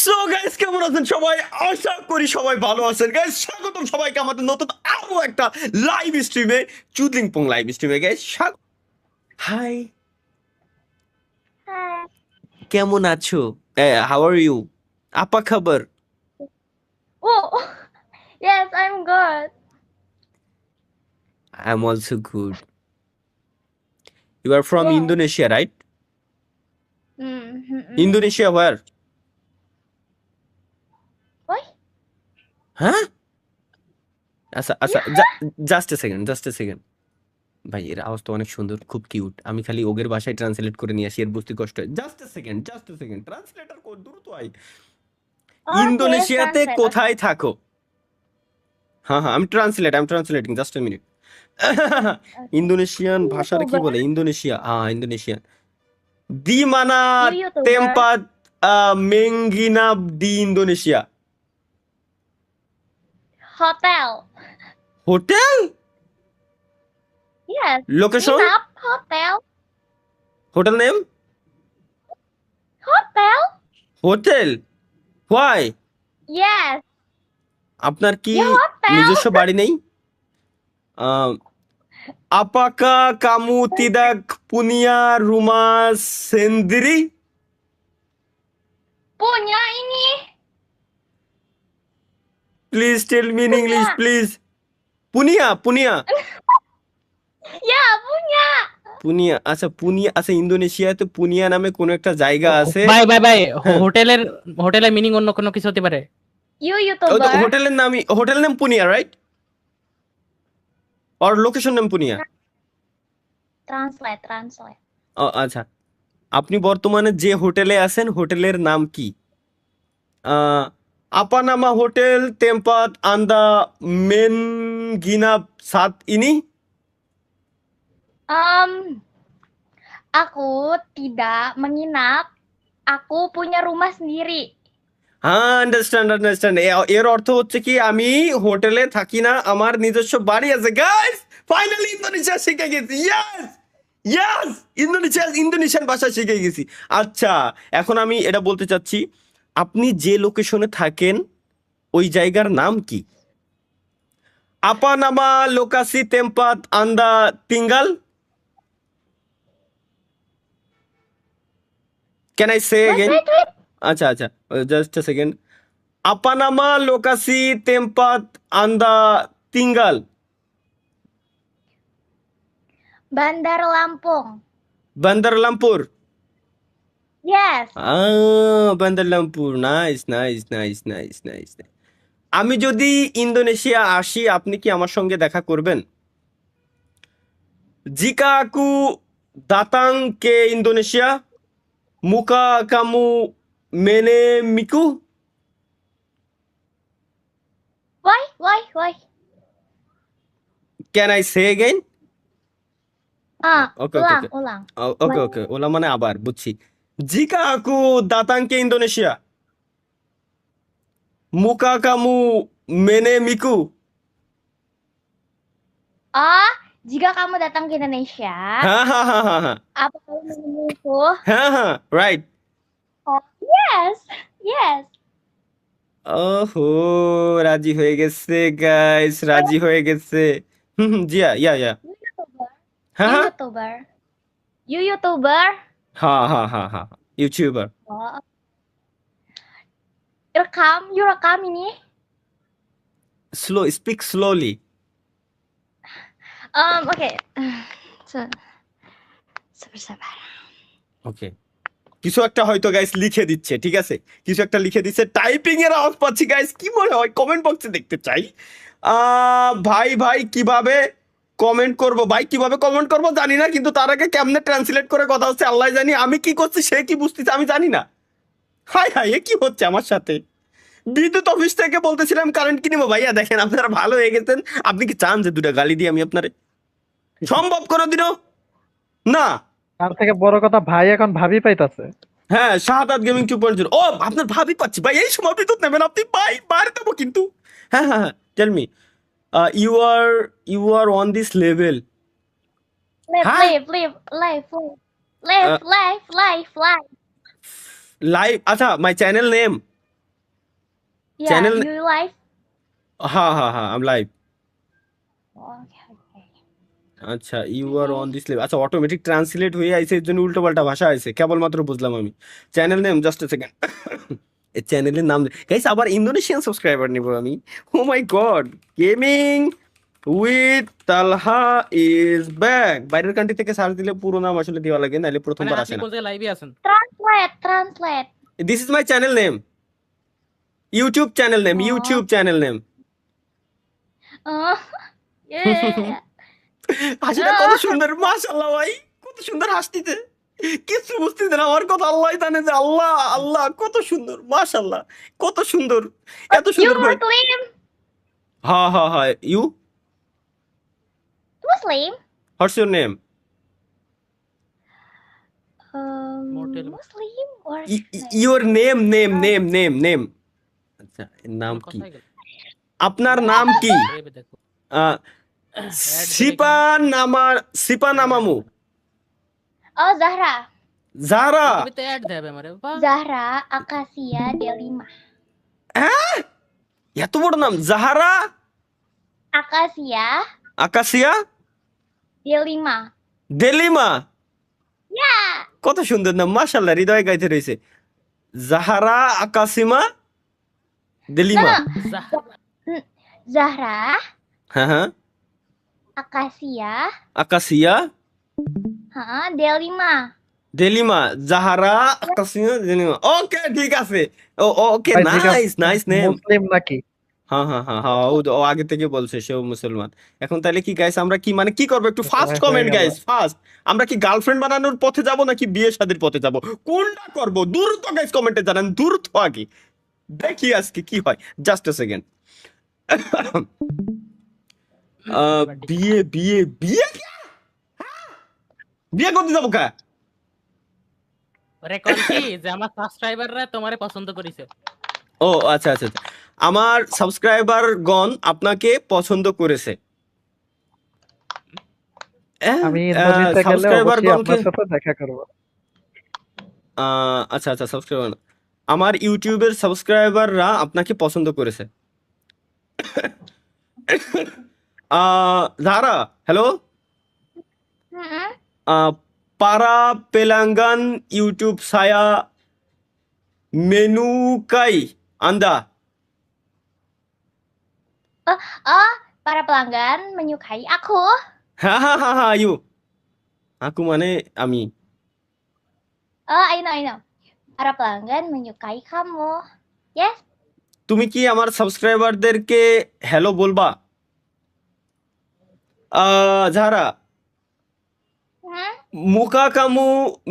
So guys, কেমন আছেন সবাই? আশা করি সবাই ভালো আছেন। গাইস, স্বাগতম সবাইকে আমাদের নতুন আরো একটা লাইভ স্ট্রিমে, চুদলিংপং লাইভ স্ট্রিমে। Guys, hi, Hi. কেমন আছো? How are you? আপা খবর? Oh, yes, I'm good. I am also good. You are from Yes. Indonesia, right? Mm-hmm. Indonesia ওয়ার? Why? হ্যাঁ, আচ্ছা আচ্ছা, Yeah. Just a second, just a second. ভাই, এর আওয়াজ তো অনেক সুন্দর, খুব কিউট। আমি খালি ওগের ভাষায় ট্রান্সলেট করে নিয়ে আসি, এর বুঝতে কষ্ট হয়। Just a second, just a second, translator code দ্রুত আই। Okay, ইন্দোনেশিয়াতে translate. Okay. কোথায় থাকো? হ্যাঁ হ্যাঁ, আমি translating, just a minute. Okay. Indonesian You ভাষার কি YouTuber. বলে? Indonesia, Indonesian. দি মানা You YouTuber. টেম্পাত মেঙ্গিনাব দি Indonesia. Hotel. Hotel? Yes. Location? Nginap. Hotel. Hotel name? Hotel. Hotel? Why? Yes. আপনার কি Ya hotel. নিজস্ব বাড়ি নেই? আহ, Apakah kamu tidak punya rumah sendiri? Punya ini. Please tell me in English, Punya. please. Punia, Punia, Ya, punya. Punia. আচ্ছা, পুনিয়া। আচ্ছা, ইন্দোনেশিয়াতে পুনিয়া নামে কোনো একটা জায়গা আছে। ভাই ভাই ভাই হ্যাঁ, হোটেলের হোটেলের মিনিং অন্য কোনো কিছু হতে পারে। You ওই তো YouTuber. হোটেলের নামই, হোটেল নেম পুনিয়া, রাইট? আর লোকেশন নেম পুনিয়া। Translate, translate. আচ্ছা, আপনি বর্তমানে যে হোটেলে আছেন, হোটেলের নাম কি? আহ, আপানামা হোটেল টেম্পাত আন্দা মেন গিনাপ সাত ইনি। Aku tidak menginap. Aku punya rumah sendiri. হ্যাঁ, আন্ডারস্ট্যান্ড আন্ডারস্ট্যান্ড। এর অর্থ হচ্ছে কি, আমি হোটেলে থাকি না, আমার নিজস্ব বাড়ি আছে। গাইস, ফাইনালি ইন্দোনেশিয়া শিখে গেছি। ইয়েস, ইয়েস, ইন্দোনেশিয়ান ভাষা শিখে গেছি। আচ্ছা, এখন আমি এটা বলতে চাচ্ছি, আপনি যে লোকেশনে থাকেন ওই জায়গার নাম কি? আপা নামা লোকাসি টেম্পাত আন্দা তিঙ্গাল। Can I say Wait, again? wait, wait. আচ্ছা আচ্ছা, জাস্ট এ সেকেন্ড। আপা নামা লোকাসি টেম্পাত আন্দা তিঙ্গাল। Bandar Lampung. বান্দার লামপুর। Yes. বান্দার Lumpur. Nice nice nice nice nice. আমি যদি ইন্দোনেশিয়া আসি, আপনি কি আমার সঙ্গে দেখা করবেন? জিকা আকু দাতাং কে ইন্দোনেশিয়া, মুকা কামু মেনে Miku. Why? Can I say again? Okay okay okay Ulang. Okay okay, OLA মানে আবার, বুঝছি। জিকা আকু দাতাং কে ইন্দোনেশিয়া, মুকা কামু মেনে Miku. Oh, jika kamu datang ke Indonesia, হ্যাঁ হ্যাঁ হ্যাঁ হ্যাঁ হ্যাঁ apa kamu menemuiku? হ্যাঁ হ্যাঁ, রাইট। Oh, yes. ওহো, রাজি হয়ে গেছে গাইস, রাজি হয়ে গেছে। জিয়া, ইয়া। You YouTuber. হ্যাঁ You হ্যাঁ YouTuber. You YouTuber. হ্যাঁ হ্যাঁ হ্যাঁ হ্যাঁ, YouTuber. Oh, you rekam ini. Speak slowly. Okay. Sabar. ওকে, কিছু একটা হয়তো গাইস লিখে দিচ্ছে, ঠিক আছে, কিছু একটা লিখে দিচ্ছে, টাইপিং এর আওয়াজ পাচ্ছি। গাইস, কি মনে হয়? কমেন্ট বক্সে দেখতে চাই। ভাই কিভাবে কমেন্ট করব? ভাই, কিভাবে কমেন্ট করব জানি না, কিন্তু তার আগে কেমনে ট্রান্সলেট করে কথা হচ্ছে আল্লাহ জানি। আমি কি করছি, সে কি বুঝতেছে আমি জানি না। হাই হাই, এ কি হচ্ছে আমার সাথে? বিদ্যুৎ অফিস থেকে বলতেছিলাম কারেন্ট কিনবো। ভাইয়া দেখেন, আপনারা ভালো হয়ে গেছেন। আপনি কি চান যে দুটা গালি দিয়ে আমি আপনারে? সম্ভব কোনোদিনও না। তার থেকে বড় কথা, ভাই এখন ভাবি পাইতাছে। হ্যাঁ, শাহাদাত গেমিং 2.0। ও, আপনার ভাবি পাচ্ছি ভাই, এই সময় বিদ্যুৎ নেবেন আপনি ভাই, বাইরে দেবো কিন্তু। হ্যাঁ হ্যাঁ হ্যাঁ, tell me, you are on this level. হ্যাঁ, Live. লাইভ। আচ্ছা, my channel name Yeah, Channel. you live? हाँ I'm live. Okay. আচ্ছা you are on this level, আচ্ছা অটোমেটিক ট্রান্সলেট হয়ে আইছে, এর জন্য উল্টো পাল্টা ভাষা আইছে, কেবলমাত্র বুঝলাম আমি। Channel name just a second, এই চ্যানেলের নাম গাইস, আবার ইন্দোনেশিয়ান সাবস্ক্রাইবার নিব আমি। Oh my God, gaming with Talha is back. বাইরের কান্ট্রি থেকে সার্চ দিলে পুরো নাম আসলে দেওয়া লাগে, নাহলে মানে প্রথমবার আপনি আসে না। কোন জায়গায় লাইভে আছেন? Translate. This is my channel name, YouTube channel name, Oh. YouTube channel name. Oh. Yeah. হাসিটা কত সুন্দর, মাশাআল্লাহ ভাই, কত সুন্দর হাসতিতে, কিছু বুঝতেছে না আমার কথা, আল্লাহ জানে যে, আল্লাহ আল্লাহ কত সুন্দর, মাশাআল্লাহ কত সুন্দর, এত You সুন্দর ভাই। Muslim? হ্যাঁ you Muslim? What's your name? Mortal. Muslim or your name. আচ্ছা এর নাম কি, কথাই গেল। আপনার নাম কি? লাইভে দেখো। আহ, সিপা নামামু, Oh, Zahra. জাহরা। তবে তো অ্যাড দেবে আমারে বাহ। Zahra Akasia Delima. হ্যাঁ, এত বড় নাম, জাহারা Akasia আকাশিয়া Delima. দেলিমা, Yeah. কত সুন্দর নাম, মাশাআল্লাহ, হৃদয় গাইতে রয়েছে। জাহারা আকাশিমা দেলিমা। জাহরা। Zahra হ্যাঁ Akasia আকাশিয়া Delima. দেলিমা, জাহারা আকাশিয়া দেলিমা। ওকে ঠিক আছে, ওকে ভাই, ঠিক আছে। Nice name. মুসলিম নাকি? হ্যাঁ ও আগে থেকে বলছে সেও মুসলমান। এখন তাহলে কি গাইস, আমরা কি মানে কি করবো, একটু ফার্স্ট হয়ে কমেন্ট গেল। Guys, first. আমরা কি গার্লফ্রেন্ড বানানোর পথে যাব নাকি বিয়ে শাদীর পথে যাব, কোনটা করব? দ্রুত গাইস কমেন্টে জানান, দ্রুত আগে দেখি আজকে কি হয়। জাস্ট আ সেকেন্ড। বিয়ে করতে যাবো কা? ওরে কোন কি যে আমার সাবস্ক্রাইবাররা তোমারে পছন্দ করেছে। ও আচ্ছা, আমার সাবস্ক্রাইবার গণ আপনাকে পছন্দ করেছে। আমি ইন্দোনেশিয়া গেলে সাবস্ক্রাইবার অবশ্যই গণকে, আপনার সাথে দেখা করব। আচ্ছা সাবস্ক্রাইবার, আমার ইউটিউবের সাবস্ক্রাইবাররা আপনাকে পছন্দ করেছে। জাহারা hello, para pelanggan YouTube saya menyukai Anda. Oh, para pelanggan menyukai aku. Hahaha, you. Aku মানে আমি। Oh, I know. Para pelanggan menyukai kamu. Yes. তুমি কি আমার সাবস্ক্রাইবারদেরকে হ্যালো বলবা? জাহারা, muka kamu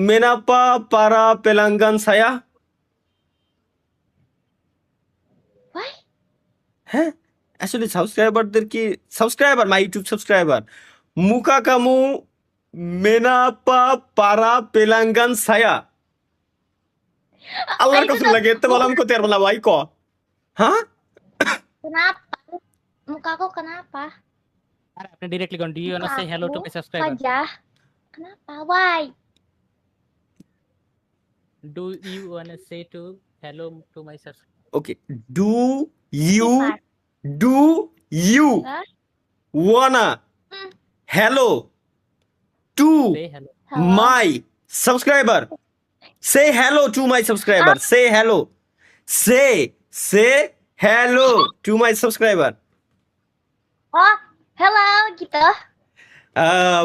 menapa para pelanggan saya? Why? হ্যাঁ আসলে সাবস্ক্রাইবারদেরকে, subscriber my YouTube subscriber, মুকা কামু মেনাপা পারা পেলাঙ্গান সায়া। আল্লাহর কসম লাগে, এতে বললাম কোতে আর বলা ভাই ক। হ্যাঁ Kenapa? Mukaku kenapa? আর আপনি ডাইরেক্টলি কোন do you want say hello to my subscriber? Wajah. Kenapa? Why? Do you want say to hello to my subscriber? Okay, do you Hah? Wanna hello to say hello. Halo? My subscriber? Say hello to my subscriber, say hello, say hello to my subscriber. Oh, hello gitu.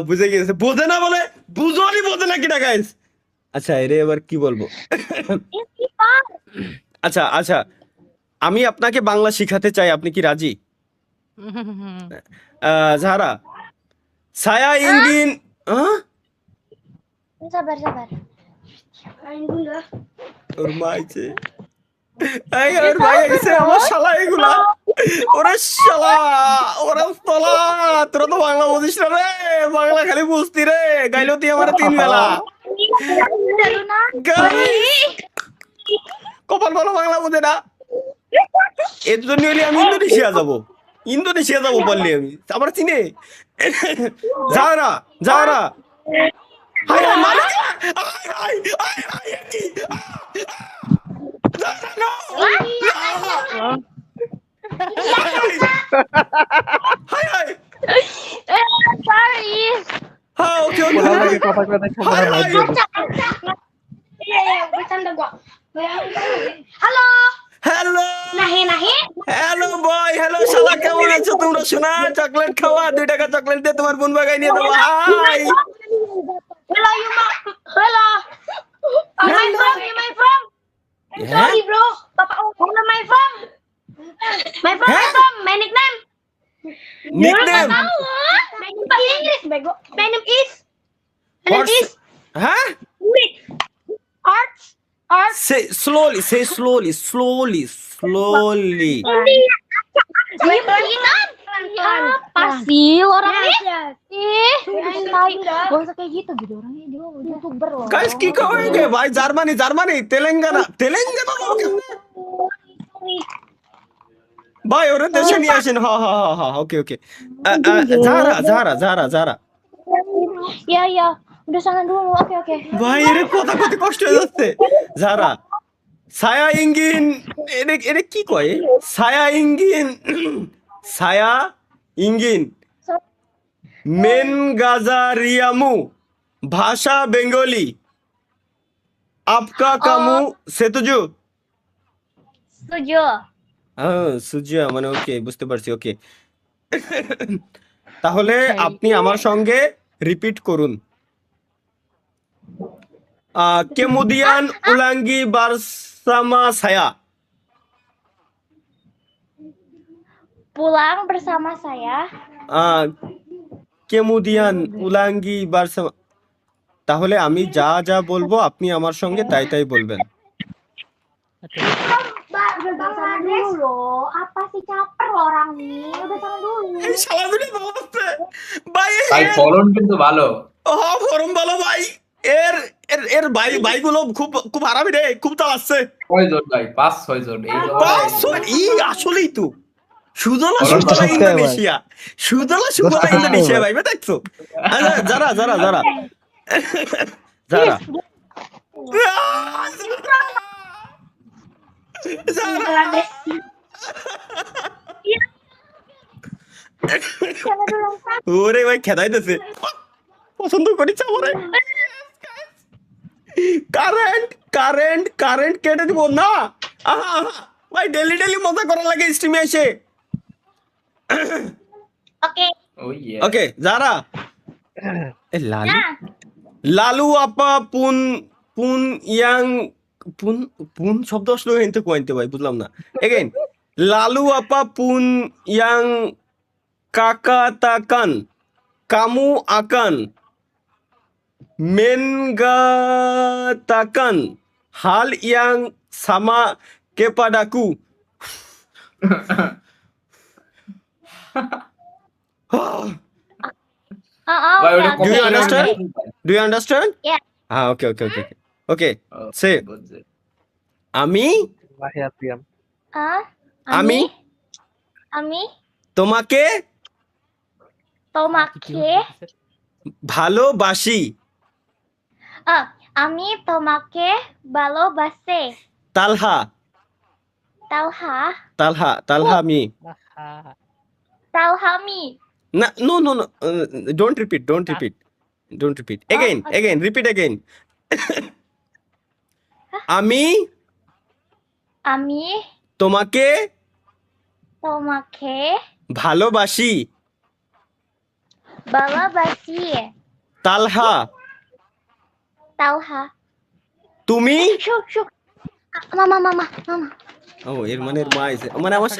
বুঝে গেছে, বোঝে না বলে, বোঝে না কিনা guys. আচ্ছা এরে এবার কি বলবো? Istighfar. আচ্ছা আমি আপনাকে বাংলা শিখাতে চাই, আপনি কি রাজি? জাহারা, saya ingin Sabar. ওর মাইছে, ওর ভাই গেছে আমার শালা এগুলা, ওরে শালা, ওরে শালা, তোরা তো বাংলা বুঝিস না রে, বাংলা খালি বুঝতি রে, গাইলো তুই আমার 3 বেলা। গাইস কপাল ভালো, বাংলা বোঝে না, এর জন্য হলে আমি ইন্দোনেশিয়া যাবো বললি আমি, আমার চিনে। জাহারা হাই মালিক, জাহারা, no! High high Sorry. হ্যাঁ ওকে ওকে বলার আগে কথা কয়ে দেখো হাই না hi Iya, bercanda gua. Halo. Hello Nahi. Hello boy hello শালা কেমন আছো তোমরা শোনা চকলেট খাওয়া 2 টাকা চকলেট দিয়ে তোমার বোন বাগাই নিয়ে দেবো high Hello, you ma. Hello. My from? My from? Sorry, bro. Papa, hello, my from? My from? My from? My nickname? Nickname My name pakai Inggris, bego. My name is. My name is. হ্যাঁ Wait. Arts. Arts. say slowly Apa sih orang ini? Yes. Ih, tai. Gak usah kayak gitu orangnya dia YouTuber loh. Guys কি করেঙ্গে ভাই Germany Telangana ভাই ওরে দেশে নিয়ে আসেন হ্যাঁ ওকে যারা Ya, udah sana dulu. Oke. ভাই এর কথা কত কষ্ট হয়ে যাচ্ছে যারা ছায়া ইঙ্গিন এরে কি কয় ছায়া ইঙ্গিন মেন গাজারিয়ামু ভাষা বেঙ্গলি আপকা কামু সেতুজু Setuju. সুজিয়া মানে ওকে বুঝতে পারছি ওকে তাহলে আপনি আমার সঙ্গে রিপিট করুন কেমুদিয়ান উলাঙ্গি বারসামা সায়া Pulang bersama saya. কেমুদিয়ান উলাঙ্গি বারসামা তাহলে আমি যা যা বলবো আপনি আমার সঙ্গে তাই বলবেন Udah sana dulu. Apa sih caper orang nih? Udah sana dulu. এই শালাগুলো বলতে ভাই ভাই ফলন কিন্তু ভালো। ফরম ভালো ভাই এর এর এর ভাইগুলো খুব আরামি রে খুব চালাচ্ছে কয়জন ভাই? 5-6 জন। এই আসলেই তো সুদলা ফলন সুদলা ভালো। ইন্দোনেশিয়া ভাই দেখছো আচ্ছা, যারা ওরে ভাই খেদাইতেছে পছন্দ করিস আমারে কারেন্ট কেটে দিব না আহা ভাই ডেলি মজা করা লাগে স্ট্রিমে এসে Oke. Oh iya. ওকে যারা লালু আপা পুন ইয়াং পুন শব্দ আসলো এনতে কোয়াইতে ভাই বুঝলাম না এগেইন লালু আপা পুন ইয়াং কাকাতাকান কামু আকান মেনগাতাকান হাল ইয়াং সামা কেপাডাকু ভাই ওটা Do you কত understand? জানেন? Do you understand? Yeah. Okay. Okay. Oh, Say, বুঝছি। আমি Lahiatian. আমি Ami তোমাকে tomake. ভালোবাসি Ami tomake balobase. তালহা আমি Talhami. no don't repeat again repeat again আমি Ami তোমাকে tomake ভালোবাসি balobasi. তালহা Talha. তুমি Shuk. Mama. ও এর মানে এর মা আছে মানে আমার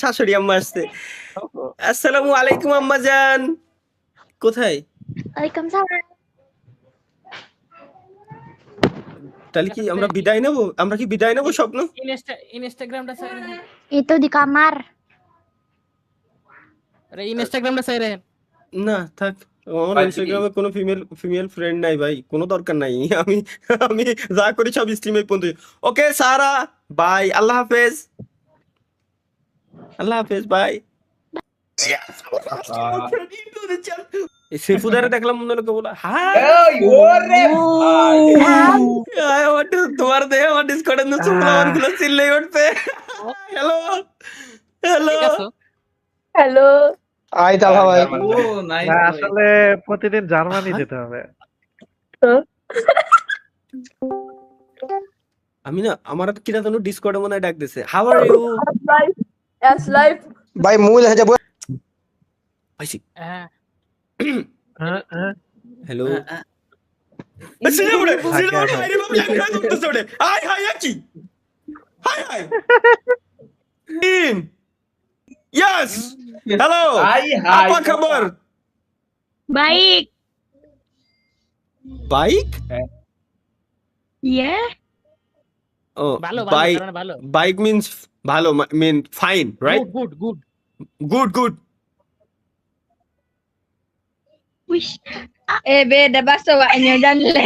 শাশুড়ি আম্মা আসছে আসসালামু আলাইকুম আম্মা জান কোথায় Waalaikumsalam. তাহলে কি আমরা কি বিদায় নেবো স্বপ্ন ইনস্টাগ্রামটা চাই রেখেন Itu di kamar. আরে ইনস্টাগ্রামটা চাই রেখেন না থাক আমার ভাই, ইনস্টাগ্রামে কোনো ফিমেল ফ্রেন্ড নাই ভাই কোনো দরকার নাই আমি যা করি সব স্ট্রিমে পর্যন্ত ওকে সারা বাই আল্লাহ হাফেজ বাই সেফুদারে দেখলাম মনে লোকে বলা হাই এই ওরে ভাই। তোমার দেহে আমার ডিসকর্ডে নো সুপ্লাওয়ার গুলো চিল্লাই উঠছে হ্যালো হ্যালো ঠিক আছে হ্যালো আই তালা ভাই ও নাইস না, আসলে প্রতিদিন জার্মানি যেতে হবে। আমি না আমার কিনা যেন ডিসকর্ডে মনে হয় ডাক দিছে হাউ আর ইউ ভাই মূল হয়ে যাবো পাইছি হ্যাঁ হ্যাঁ, হ্যাঁ। হ্যালো সিনে বড়ে আইরে বাবা ল্যাঙ্গুয়েজ করতেছ ওরে আই হাই কি high high yes hello hi high apa kabar baik bike iya oh ভালো bike ভালো ভালো bike means ভালো mean fine right good good good wih beda bahasa waknya dan le